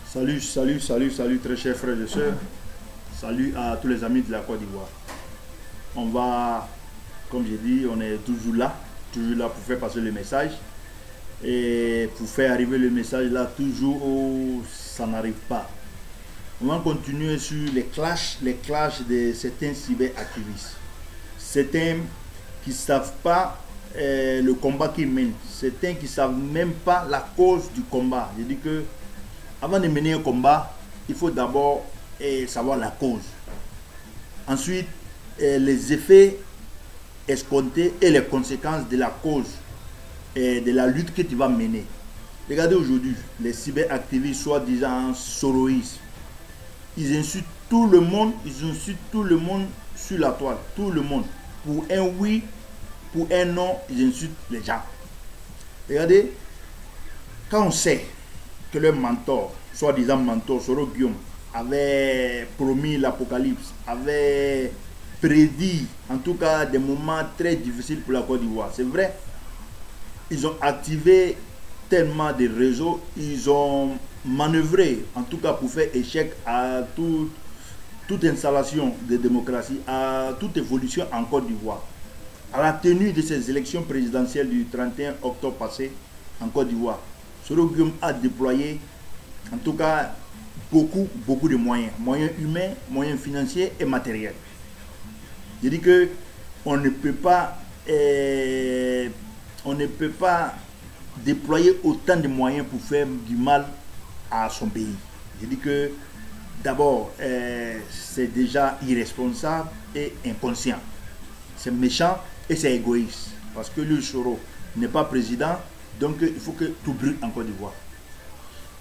Salut très chers frères et sœurs. Salut à tous les amis de la Côte d'Ivoire. On va, comme j'ai dit, on est toujours là pour faire passer le message. Et pour faire arriver le message là, toujours où ça n'arrive pas. On va continuer sur les clashs de certains cyberactivistes. Certains qui ne savent pas le combat qu'ils mènent. Certains qui ne savent même pas la cause du combat. Je dis que avant de mener un combat, il faut d'abord savoir la cause. Ensuite, les effets escomptés et les conséquences de la cause et de la lutte que tu vas mener. Regardez aujourd'hui, les cyberactivistes soi-disant soroïstes, ils insultent tout le monde, sur la toile, tout le monde. Pour un oui, pour un non, ils insultent les gens. Regardez, quand on sait que leur mentor, soi-disant mentor, Soro Guillaume, avait promis l'apocalypse, avait prédit en tout cas des moments très difficiles pour la Côte d'Ivoire. C'est vrai, ils ont activé tellement de réseaux, ils ont manœuvré en tout cas pour faire échec à toute installation de démocratie, à toute évolution en Côte d'Ivoire. À la tenue de ces élections présidentielles du 31 octobre passé en Côte d'Ivoire, Soro Guillaume a déployé en tout cas beaucoup de moyens humains, moyens financiers et matériels. Je dis que on ne peut pas déployer autant de moyens pour faire du mal à son pays. Je dis que d'abord c'est déjà irresponsable et inconscient. C'est méchant et c'est égoïste. Parce que le Soro n'est pas président, donc il faut que tout brûle en Côte d'Ivoire.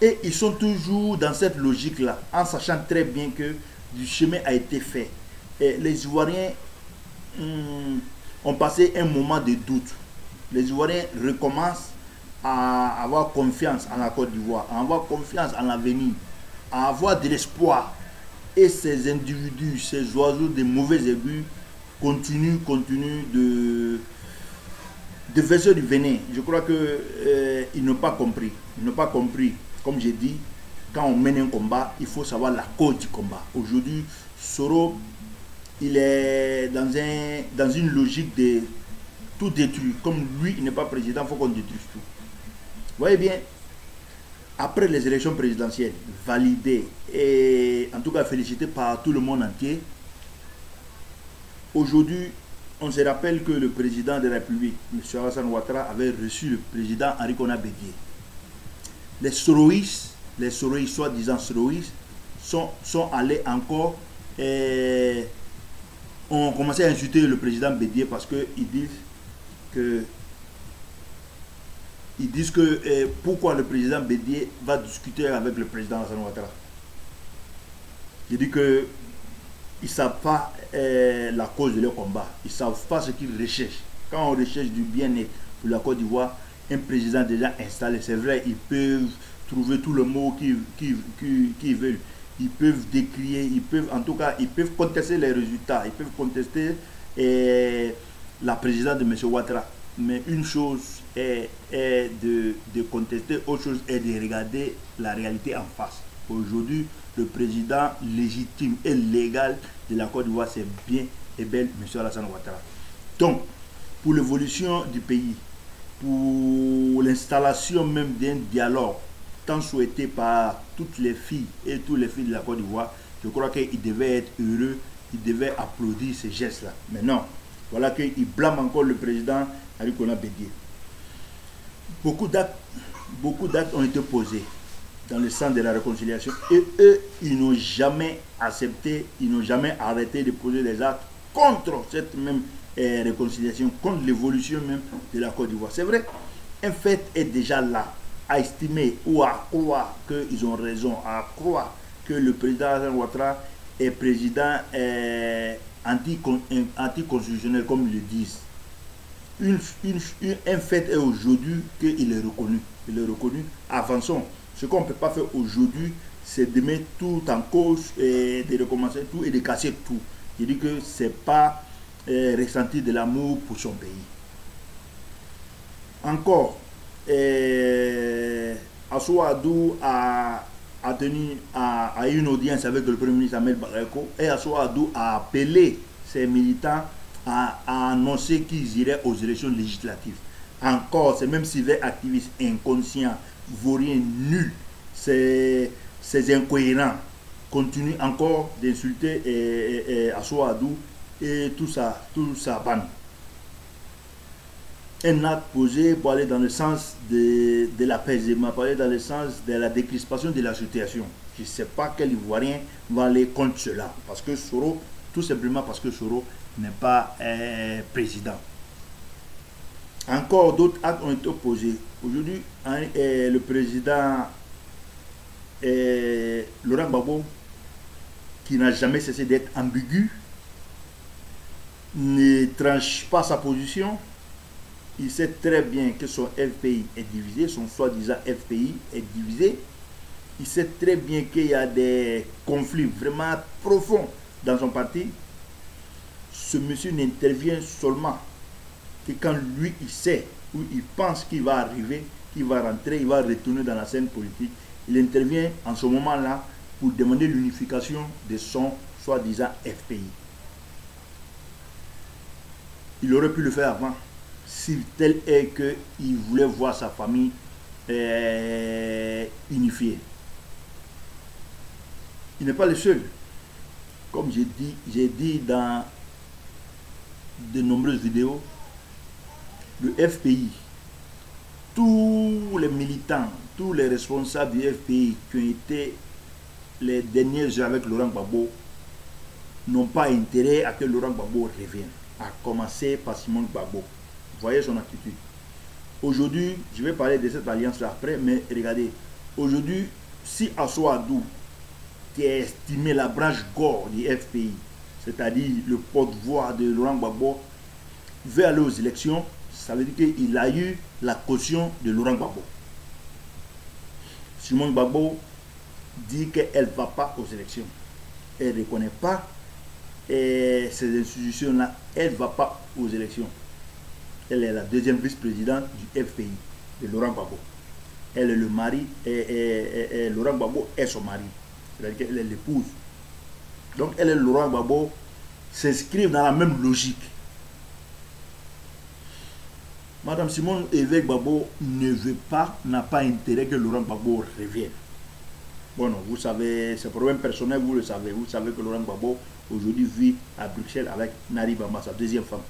Et ils sont toujours dans cette logique-là, en sachant très bien que du chemin a été fait. Et les Ivoiriens ont passé un moment de doute. Les Ivoiriens recommencent à avoir confiance en la Côte d'Ivoire, à avoir confiance en l'avenir, à avoir de l'espoir. Et ces individus, ces oiseaux de mauvais aigus, continuent de verser du venin. Je crois qu'ils n'ont pas compris. Ils n'ont pas compris. Comme j'ai dit, quand on mène un combat, il faut savoir la cause du combat. Aujourd'hui, Soro, il est dans une logique de tout détruire. Comme lui, il n'est pas président, il faut qu'on détruise tout. Vous voyez bien, après les élections présidentielles validées et en tout cas félicitées par tout le monde entier, aujourd'hui, on se rappelle que le président de la République, M. Alassane Ouattara, avait reçu le président Henri Konan Bédié. Les soroïstes, soi-disant soroïstes, sont allés encore ont commencé à insulter le président Bédié parce qu'ils disent que pourquoi le président Bédié va discuter avec le président Alassane Ouattara. Je dis que ils ne savent pas la cause de leur combat. Ils ne savent pas ce qu'ils recherchent. Quand on recherche du bien-être pour la Côte d'Ivoire, un président déjà installé, c'est vrai, ils peuvent trouver tout le mot qu'ils veulent. Ils peuvent décrier, en tout cas, ils peuvent contester les résultats, ils peuvent contester la présidence de M. Ouattara. Mais une chose est de contester, autre chose est de regarder la réalité en face. Aujourd'hui, le président légitime et légal de la Côte d'Ivoire, c'est bien et belle M. Alassane Ouattara. Donc, pour l'évolution du pays, pour l'installation même d'un dialogue tant souhaité par toutes les filles et tous les filles de la Côte d'Ivoire, je crois qu'il devait être heureux, il devait applaudir ces gestes-là. Mais non, voilà qu'il blâme encore le président Henri Konan Bédié. Beaucoup d'actes ont été posés dans le sens de la réconciliation et eux, ils n'ont jamais accepté, ils n'ont jamais arrêté de poser des actes contre cette même réconciliation, contre l'évolution même de la Côte d'Ivoire. C'est vrai, un fait est déjà là, à estimer ou à croire qu'ils ont raison, à croire que le président Alassane Ouattara est président anticonstitutionnel comme ils le disent. Un fait est aujourd'hui qu'il est reconnu. Il est reconnu. Avançons. Ce qu'on ne peut pas faire aujourd'hui, c'est de mettre tout en cause et de recommencer tout et de casser tout. Je dis que ce n'est pas ressentir de l'amour pour son pays. Encore, Assou Adou a a eu une audience avec le Premier ministre Ahmed Bakareko et Assoadou a appelé ses militants à annoncer qu'ils iraient aux élections législatives. Encore, ces mêmes civils activistes inconscients, vauriens, nuls, ces incohérents continuent encore d'insulter Assoadou et tout ça bande. Un acte posé pour aller dans le sens de l'apaisement, pour aller dans le sens de la décrispation de la situation. Je ne sais pas quel Ivoirien va aller contre cela. Parce que Soro, tout simplement parce que Soro n'est pas président. Encore d'autres actes ont été posés. Aujourd'hui, le président Laurent Gbagbo, qui n'a jamais cessé d'être ambigu, ne tranche pas sa position. Il sait très bien que son FPI est divisé, son soi-disant FPI est divisé. Il sait très bien qu'il y a des conflits vraiment profonds dans son parti. Ce monsieur n'intervient seulement que quand lui, il sait ou il pense qu'il va arriver, qu'il va rentrer, il va retourner dans la scène politique. Il intervient en ce moment-là pour demander l'unification de son soi-disant FPI. Il aurait pu le faire avant. Si tel est qu'il voulait voir sa famille unifiée. Il n'est pas le seul. Comme j'ai dit dans de nombreuses vidéos, le FPI, tous les militants, tous les responsables du FPI qui ont été les derniers jours avec Laurent Gbagbo n'ont pas intérêt à que Laurent Gbagbo revienne, à commencer par Simon Gbagbo. Voyez son attitude. Aujourd'hui, je vais parler de cette alliance-là après, mais regardez, aujourd'hui, si Assoadou, qui est estimé la branche gore du FPI, c'est-à-dire le porte-voix de Laurent Gbagbo, veut aller aux élections, ça veut dire qu'il a eu la caution de Laurent Gbagbo. Simone Gbagbo dit qu'elle ne va pas aux élections. Elle ne reconnaît pas ces institutions-là. Elle ne va pas aux élections. Elle est la deuxième vice-présidente du FPI, de Laurent Gbagbo. Elle est le mari, et Laurent Gbagbo est son mari. C'est-à-dire qu'elle est l'épouse. Donc elle et Laurent Gbagbo s'inscrivent dans la même logique. Madame Simone Évêque Gbagbo ne veut pas, n'a pas intérêt que Laurent Gbagbo revienne. Bon, non, vous savez, c'est problème personnel, vous le savez. Vous savez que Laurent Gbagbo aujourd'hui vit à Bruxelles avec Nari Bamba, sa deuxième femme.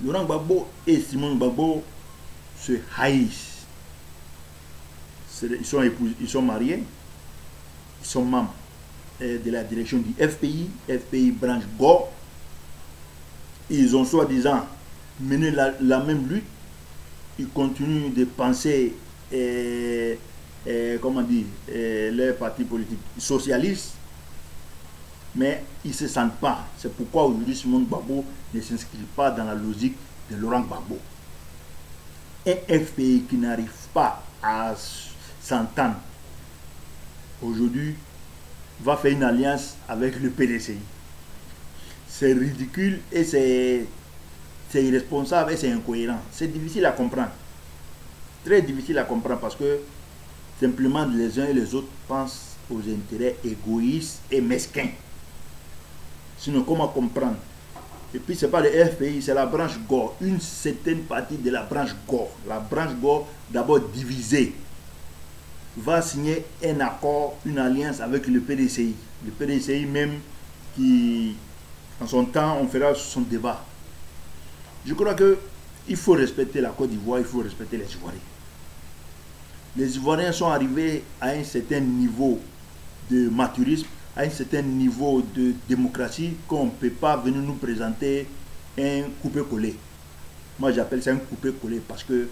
Laurent Gbagbo et Simone Gbagbo se haïssent. Ils sont mariés, ils sont membres de la direction du FPI branche Go. Ils ont soi-disant mené la même lutte. Ils continuent de penser, comment dire, les partis politiques socialistes, mais ils ne se sentent pas. C'est pourquoi aujourd'hui Simone Gbagbo ne s'inscrit pas dans la logique de Laurent Gbagbo. Un FPI qui n'arrive pas à s'entendre aujourd'hui va faire une alliance avec le PDCI. C'est ridicule et c'est irresponsable et c'est incohérent. C'est difficile à comprendre. Très difficile à comprendre parce que simplement les uns et les autres pensent aux intérêts égoïstes et mesquins. Sinon, comment comprendre? Et puis, ce n'est pas le FPI, c'est la branche Gore. Une certaine partie de la branche Gore. La branche Gore, d'abord divisée, va signer un accord, une alliance avec le PDCI. Le PDCI même qui, en son temps, on fera son débat. Je crois qu'il faut respecter la Côte d'Ivoire, il faut respecter les Ivoiriens. Les Ivoiriens sont arrivés à un certain niveau de maturisme, à un certain niveau de démocratie qu'on ne peut pas venir nous présenter un coupé-collé. Moi j'appelle ça un coupé-collé parce que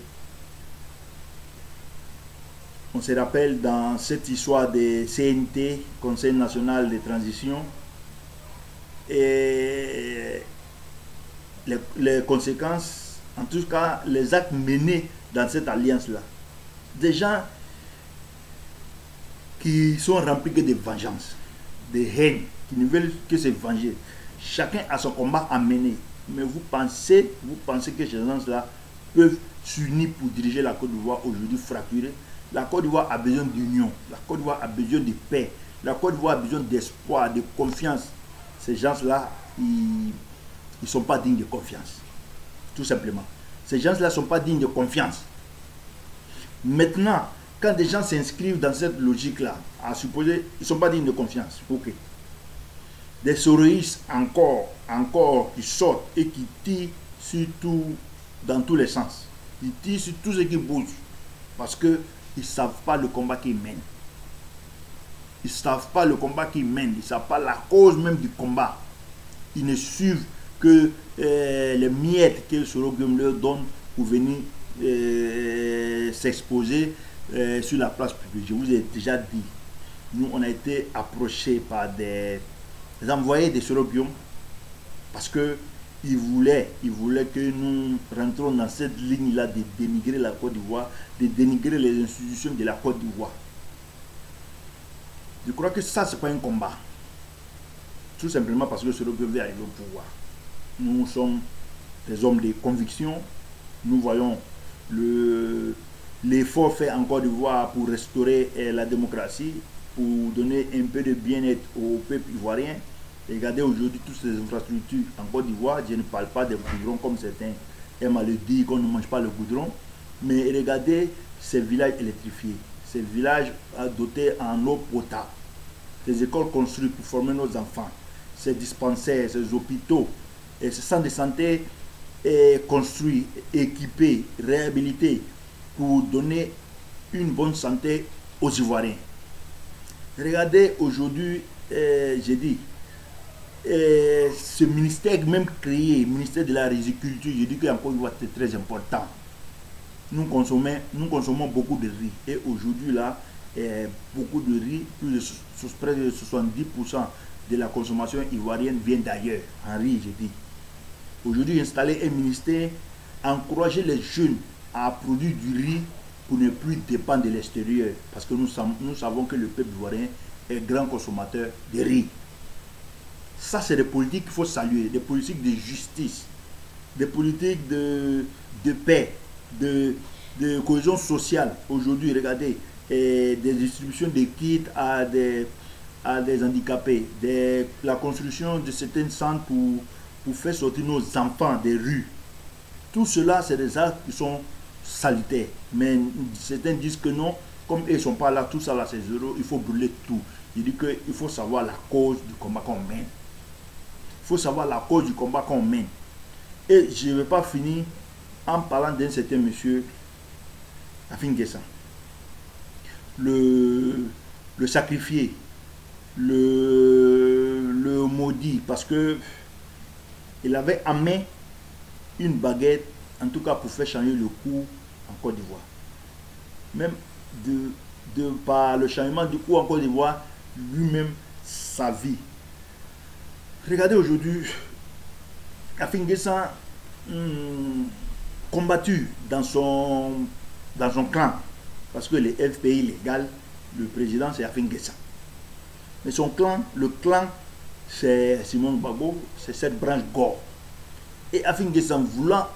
on se rappelle dans cette histoire de CNT, Conseil national de transition, et les conséquences, en tout cas les actes menés dans cette alliance-là. Des gens qui sont remplis que de vengeance, de haine, qui ne veulent que se venger. Chacun a son combat à mener. Mais vous pensez que ces gens-là peuvent s'unir pour diriger la Côte d'Ivoire aujourd'hui fracturée? La Côte d'Ivoire a besoin d'union, la Côte d'Ivoire a besoin de paix, la Côte d'Ivoire a besoin d'espoir, de confiance. Ces gens-là, ils ne sont pas dignes de confiance, tout simplement. Ces gens-là ne sont pas dignes de confiance. Maintenant, quand des gens s'inscrivent dans cette logique-là, à supposer, ils ne sont pas dignes de confiance. Ok. Des soroïstes encore qui sortent et qui tirent surtout dans tous les sens. Ils tirent sur tout ce qui bouge. Parce qu'ils ne savent pas le combat qu'ils mènent. Ils ne savent pas le combat qu'ils mènent. Ils ne savent pas la cause même du combat. Ils ne suivent que les miettes que Soro Guillaume leur donne pour venir s'exposer sur la place publique. Je vous ai déjà dit, nous on a été approchés par des envoyés de Soro Guillaume parce que ils voulaient que nous rentrons dans cette ligne-là de dénigrer la Côte d'Ivoire, de dénigrer les institutions de la Côte d'Ivoire. Je crois que ça, c'est pas un combat. Tout simplement parce que Soro Guillaume veut arriver au pouvoir. Nous sommes des hommes de conviction. Nous voyons l'effort fait en Côte d'Ivoire pour restaurer la démocratie, pour donner un peu de bien-être au peuple ivoirien. Regardez aujourd'hui toutes ces infrastructures en Côte d'Ivoire. Je ne parle pas des goudrons comme certains aiment à le dire qu'on ne mange pas le goudron. Mais regardez ces villages électrifiés, ces villages dotés en eau potable, ces écoles construites pour former nos enfants, ces dispensaires, ces hôpitaux, et ces centres de santé construits, équipés, réhabilités pour donner une bonne santé aux Ivoiriens. Regardez aujourd'hui, j'ai dit, ce ministère même créé, ministère de la riziculture, je dis qu'en Côte d'Ivoire c'est très important. Nous consommons beaucoup de riz et aujourd'hui là, beaucoup de riz, près de 70% de la consommation ivoirienne vient d'ailleurs, en riz je dis. Aujourd'hui installer un ministère, encourager les jeunes à produire du riz pour ne plus dépendre de l'extérieur, parce que nous savons que le peuple ivoirien est grand consommateur de riz. Ça, c'est des politiques qu'il faut saluer, des politiques de justice, des politiques de paix, de cohésion sociale. Aujourd'hui, regardez, des distributions de kits à des handicapés, la construction de certains centres pour faire sortir nos enfants des rues. Tout cela, c'est des actes qui sont salutaires. Mais certains disent que non, comme ils ne sont pas là, tout ça là, c'est zéro, il faut brûler tout. Il dit qu'il faut savoir la cause du combat qu'on mène. Il faut savoir la cause du combat qu'on mène. Et je ne vais pas finir en parlant d'un certain monsieur, Afin Guessan. Le sacrifié, le maudit, parce que il avait en main une baguette, en tout cas pour faire changer le cours en Côte d'Ivoire. Même par le changement du cours en Côte d'Ivoire, lui-même, sa vie. Regardez aujourd'hui, Afin Guessan combattu dans son clan, parce que les FPI légal, le président c'est Afin Guessan. Mais son clan, le clan, c'est Simon Gbagbo, c'est cette branche Gore. Et Afin Guessan, voulant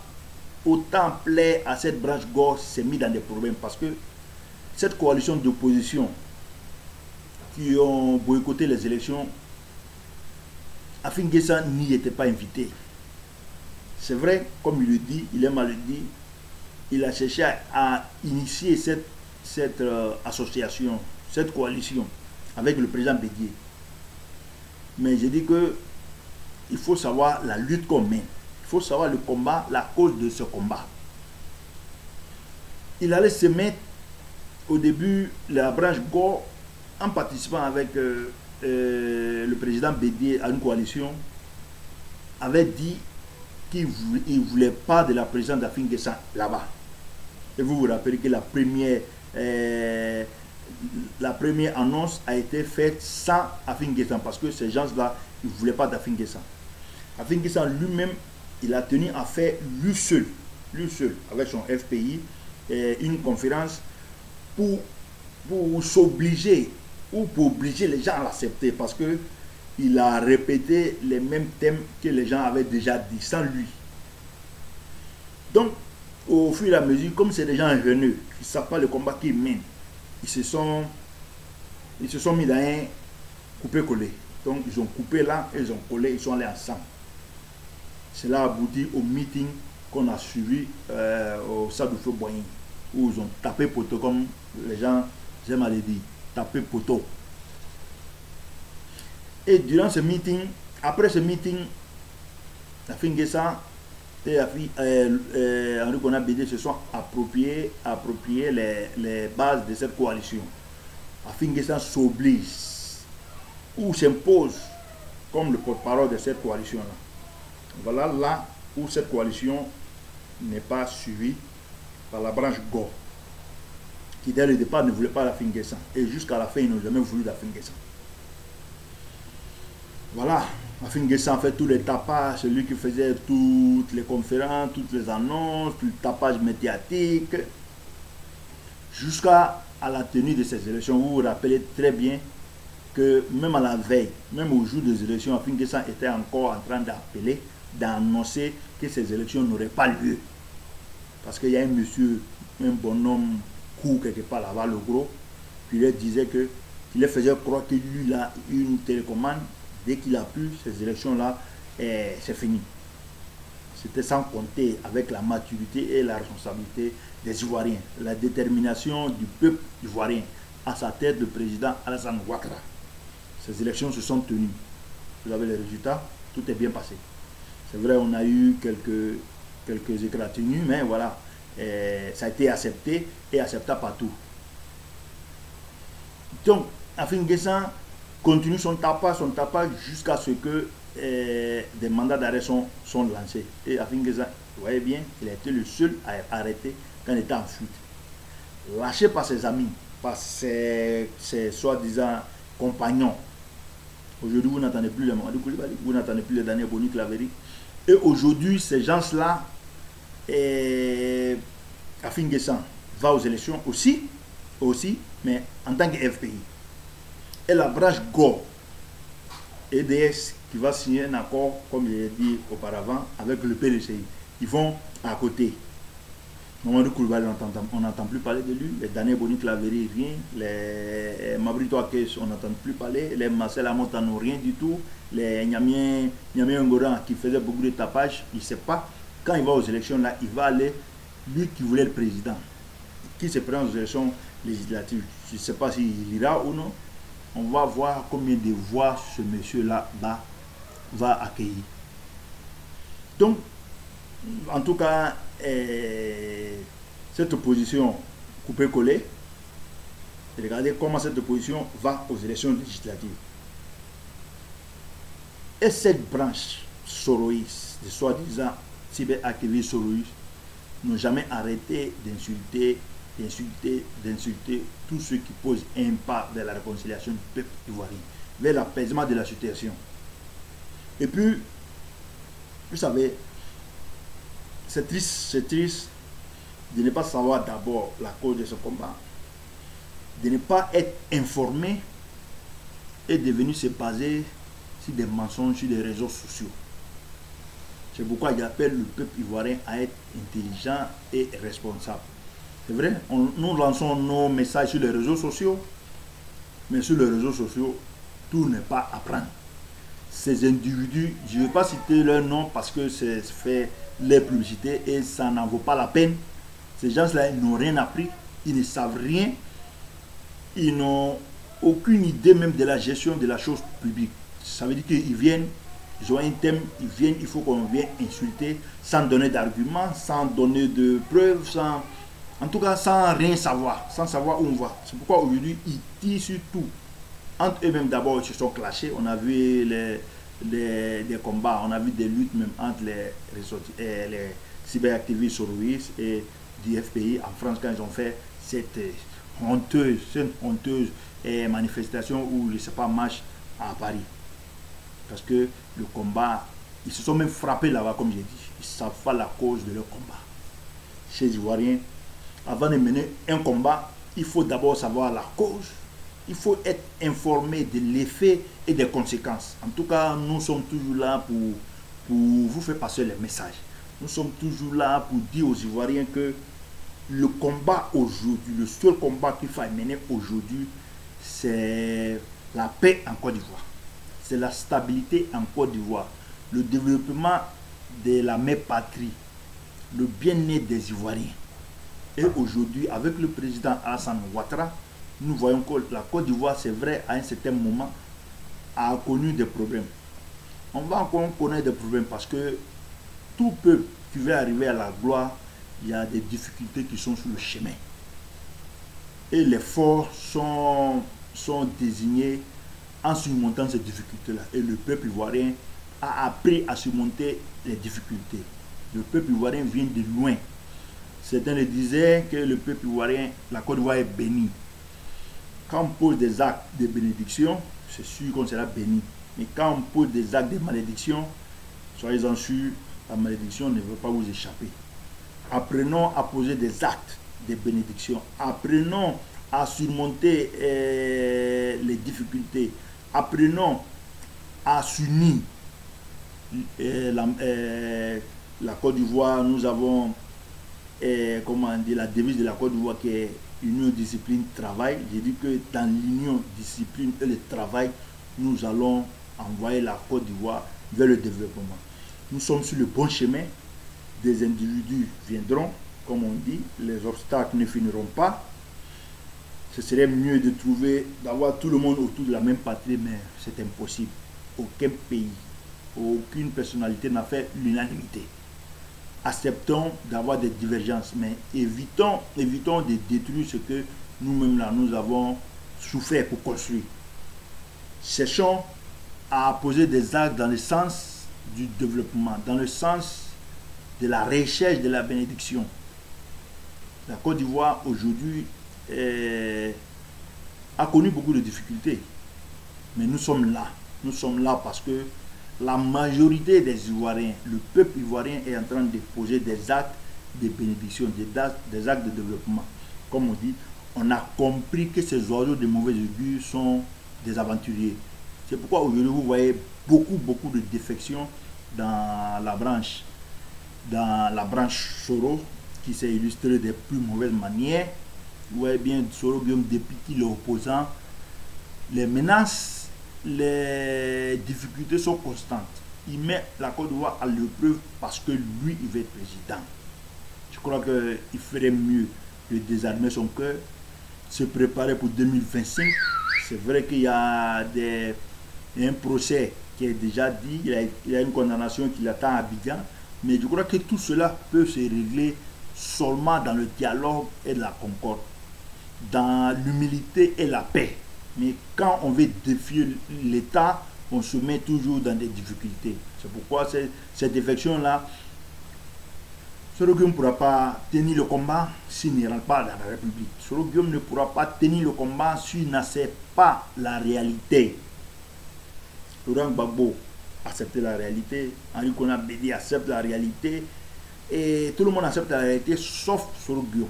autant plaire à cette branche Gore, s'est mis dans des problèmes parce que cette coalition d'opposition qui ont boycotté les élections, Afin Guessan n'y était pas invité. C'est vrai, comme il le dit, il aime à le dire, il a cherché à initier cette association, cette coalition avec le président Bédié. Mais je dis que il faut savoir la lutte qu'on mène. Il faut savoir le combat, la cause de ce combat. Il allait se mettre au début la branche Gore en participant avec le président Bédié à une coalition, avait dit qu'il ne voulait pas de la présence d'Afin Guessan là-bas. Et vous vous rappelez que la première annonce a été faite sans Afin Guessan parce que ces gens-là, ils ne voulaient pas d'Afin Guessan. Afin Guessan lui-même, il a tenu à faire lui seul, avec son FPI, une conférence pour s'obliger ou pour obliger les gens à l'accepter parce que il a répété les mêmes thèmes que les gens avaient déjà dit sans lui. Donc, au fur et à mesure, comme c'est des gens haineux, qui ne savent pas le combat qu'ils mènent, ils se sont mis dans un coupé-collé. Donc ils ont coupé là, et ils ont collé, ils sont allés ensemble. Cela a abouti au meeting qu'on a suivi au Stade de Feu-Boigny, où ils ont tapé poteau, comme les gens j'aime à le dire, tapé poteau. Et durant ce meeting, après ce meeting, la Finguessa et Henri Konan Bédié se sont appropriés les bases de cette coalition. La Finguessa s'oblige ou s'impose comme le porte-parole de cette coalition-là. Voilà là où cette coalition n'est pas suivie par la branche Go, qui dès le départ ne voulait pas la Finguessa. Et jusqu'à la fin, ils n'ont jamais voulu la Finguessa. Voilà, la Finguessa a fait tous les tapages, celui qui faisait toutes les conférences, toutes les annonces, tout le tapage médiatique, jusqu'à la tenue de ces élections. Vous vous rappelez très bien que même à la veille, même au jour des élections, la Finguessa était encore en train d'appeler, d'annoncer que ces élections n'auraient pas lieu. Parce qu'il y a un monsieur, un bonhomme court quelque part là-bas, le gros, qui leur disait que, qui leur faisait croire que lui, il a une télécommande. Dès qu'il a pu, ces élections-là, c'est fini. C'était sans compter avec la maturité et la responsabilité des Ivoiriens, la détermination du peuple ivoirien, à sa tête le président Alassane Ouattara. Ces élections se sont tenues. Vous avez les résultats, tout est bien passé. C'est vrai, on a eu quelques écratignures, mais voilà, ça a été accepté et acceptable partout. Donc, à Finguessa continue son tapage jusqu'à ce que des mandats d'arrêt sont lancés. Et à Finguessa, vous voyez bien, il a été le seul à arrêter quand il était en fuite. Lâché par ses amis, par ses soi-disant compagnons. Aujourd'hui, vous n'entendez plus les Mamadou Koulibaly, vous n'entendez plus les Daniel Boni-Claverie. Et aujourd'hui, ces gens-là, à Finguessa, va aux élections aussi, mais en tant que FPI. Et la branche Go, EDS, qui va signer un accord, comme je l'ai dit auparavant, avec le PDCI. Ils vont à côté. Mamadou Koulibaly, on n'entend plus parler de lui. Les Daniel Boni-Claverie, rien. Les Mabrito Akes, on n'entend plus parler. Les Marcel Amotano, rien du tout. Les Nyamien Ngoran, qui faisait beaucoup de tapage, il ne sait pas. Quand il va aux élections, là, il va aller, lui qui voulait le président, qui se présente aux élections législatives. Je ne sais pas s'il ira ou non. On va voir combien de voix ce monsieur-là va accueillir. Donc, en tout cas, cette opposition coupée-collée, regardez comment cette opposition va aux élections législatives. Et cette branche soroïste, de soi-disant cyberactivistes soroïstes, n'ont jamais arrêté d'insulter tous ceux qui posent un pas vers la réconciliation du peuple ivoirien, vers l'apaisement de la situation. Et puis, vous savez, c'est triste de ne pas savoir d'abord la cause de ce combat, de ne pas être informé et de venir se baser sur des mensonges sur les réseaux sociaux. C'est pourquoi j'appelle le peuple ivoirien à être intelligent et responsable. C'est vrai, nous lançons nos messages sur les réseaux sociaux, mais sur les réseaux sociaux, tout n'est pas à prendre. Ces individus, je ne vais pas citer leur nom parce que c'est fait les publicités et ça n'en vaut pas la peine. Ces gens-là, ils n'ont rien appris, ils ne savent rien, ils n'ont aucune idée même de la gestion de la chose publique. Ça veut dire qu'ils viennent, ils ont un thème, ils viennent, il faut qu'on vienne insulter sans donner d'arguments, sans donner de preuves, en tout cas sans rien savoir, sans savoir où on va. C'est pourquoi aujourd'hui ils tirent sur tout. Entre eux-mêmes d'abord ils se sont clashés, on a vu des combats, on a vu des luttes même entre les cyberactivistes soroïstes et du FPI en France quand ils ont fait cette honteuse manifestation ou je ne sais pas marche à Paris. Parce que le combat, ils se sont même frappés là-bas comme j'ai dit, ils ne savent pas la cause de leur combat. Chez les Ivoiriens, avant de mener un combat, il faut d'abord savoir la cause. Il faut être informé de l'effet et des conséquences. En tout cas, nous sommes toujours là pour vous faire passer les messages. Nous sommes toujours là pour dire aux Ivoiriens que le combat aujourd'hui, le seul combat qu'il faut mener aujourd'hui, c'est la paix en Côte d'Ivoire. C'est la stabilité en Côte d'Ivoire, le développement de la mère patrie, le bien-être des Ivoiriens. Et aujourd'hui, avec le président Alassane Ouattara, nous voyons que la Côte d'Ivoire, c'est vrai, à un certain moment, a connu des problèmes. On va encore connaître des problèmes parce que tout peuple qui veut arriver à la gloire, il y a des difficultés qui sont sur le chemin. Et les forts sont désignés en surmontant ces difficultés-là. Et le peuple ivoirien a appris à surmonter les difficultés. Le peuple ivoirien vient de loin. Certains le disaient que le peuple ivoirien, la Côte d'Ivoire est bénie. Quand on pose des actes de bénédiction, c'est sûr qu'on sera béni. Mais quand on pose des actes de malédiction, soyez-en sûrs, la malédiction ne veut pas vous échapper. Apprenons à poser des actes de bénédiction. Apprenons à surmonter les difficultés. Apprenons à s'unir. La Côte d'Ivoire, nous avons comment dire, la devise de la Côte d'Ivoire qui est union, discipline, travail. J'ai dit que dans l'union, discipline et le travail, nous allons envoyer la Côte d'Ivoire vers le développement. Nous sommes sur le bon chemin. Des individus viendront, comme on dit, les obstacles ne finiront pas. Ce serait mieux de trouver, d'avoir tout le monde autour de la même patrie, mais c'est impossible. Aucun pays, aucune personnalité n'a fait l'unanimité. Acceptons d'avoir des divergences, mais évitons de détruire ce que nous-mêmes là, nous avons souffert pour construire. Cherchons à poser des actes dans le sens du développement, dans le sens de la recherche de la bénédiction. La Côte d'Ivoire aujourd'hui a connu beaucoup de difficultés, mais nous sommes là. Nous sommes là parce que la majorité des Ivoiriens, le peuple ivoirien est en train de poser des actes de bénédiction, des actes de développement. Comme on dit, on a compris que ces oiseaux de mauvais augure sont des aventuriers. C'est pourquoi aujourd'hui vous voyez beaucoup de défections dans la branche Soro, qui s'est illustrée des plus mauvaises manières. Vous voyez bien Soro Guillaume depuis qu'il est opposant. Les menaces, les difficultés sont constantes. Il met la Côte d'Ivoire à l'épreuve parce que lui, il veut être président. Je crois qu'il ferait mieux de désarmer son cœur, se préparer pour 2025. C'est vrai qu'il y a un procès qui est déjà dit, il y a une condamnation qui l'attend à Abidjan. Mais je crois que tout cela peut se régler seulement dans le dialogue et la concorde, dans l'humilité et la paix. Mais quand on veut défier l'État, on se met toujours dans des difficultés. C'est pourquoi cette défection-là, Soro Guillaume ne pourra pas tenir le combat s'il ne rentre pas dans la République. Soro Guillaume ne pourra pas tenir le combat s'il n'accepte pas la réalité. Laurent Gbagbo accepte la réalité, Henri Konan Bédié accepte la réalité, et tout le monde accepte la réalité sauf Soro Guillaume.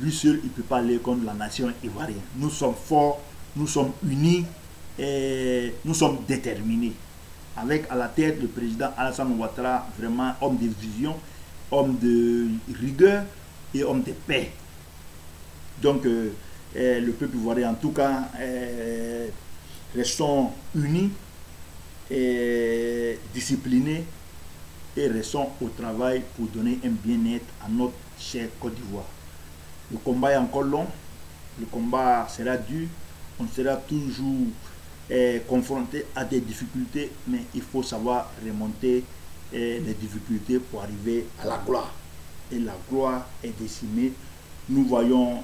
Lui seul, il ne peut pas aller contre la nation ivoirienne. Nous sommes forts, nous sommes unis et nous sommes déterminés. Avec à la tête le président Alassane Ouattara, vraiment homme de vision, homme de rigueur et homme de paix. Donc le peuple ivoirien, en tout cas, restons unis et disciplinés et restons au travail pour donner un bien-être à notre chère Côte d'Ivoire. Le combat est encore long, le combat sera dur, on sera toujours confronté à des difficultés, mais il faut savoir remonter les difficultés pour arriver à la gloire. Et la gloire est décimée. Nous voyons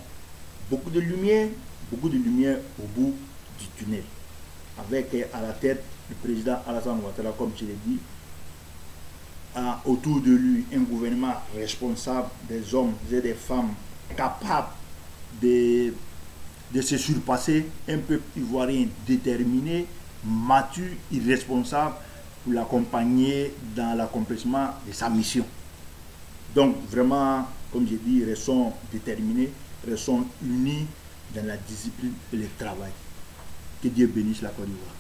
beaucoup de lumière au bout du tunnel. Avec à la tête le président Alassane Ouattara, comme je l'ai dit, autour de lui un gouvernement responsable, des hommes et des femmes capables de se surpasser, un peuple ivoirien déterminé, mature, irresponsable pour l'accompagner dans l'accomplissement de sa mission. Donc vraiment, comme j'ai dit, restons déterminés, restons unis dans la discipline et le travail. Que Dieu bénisse la Côte d'Ivoire.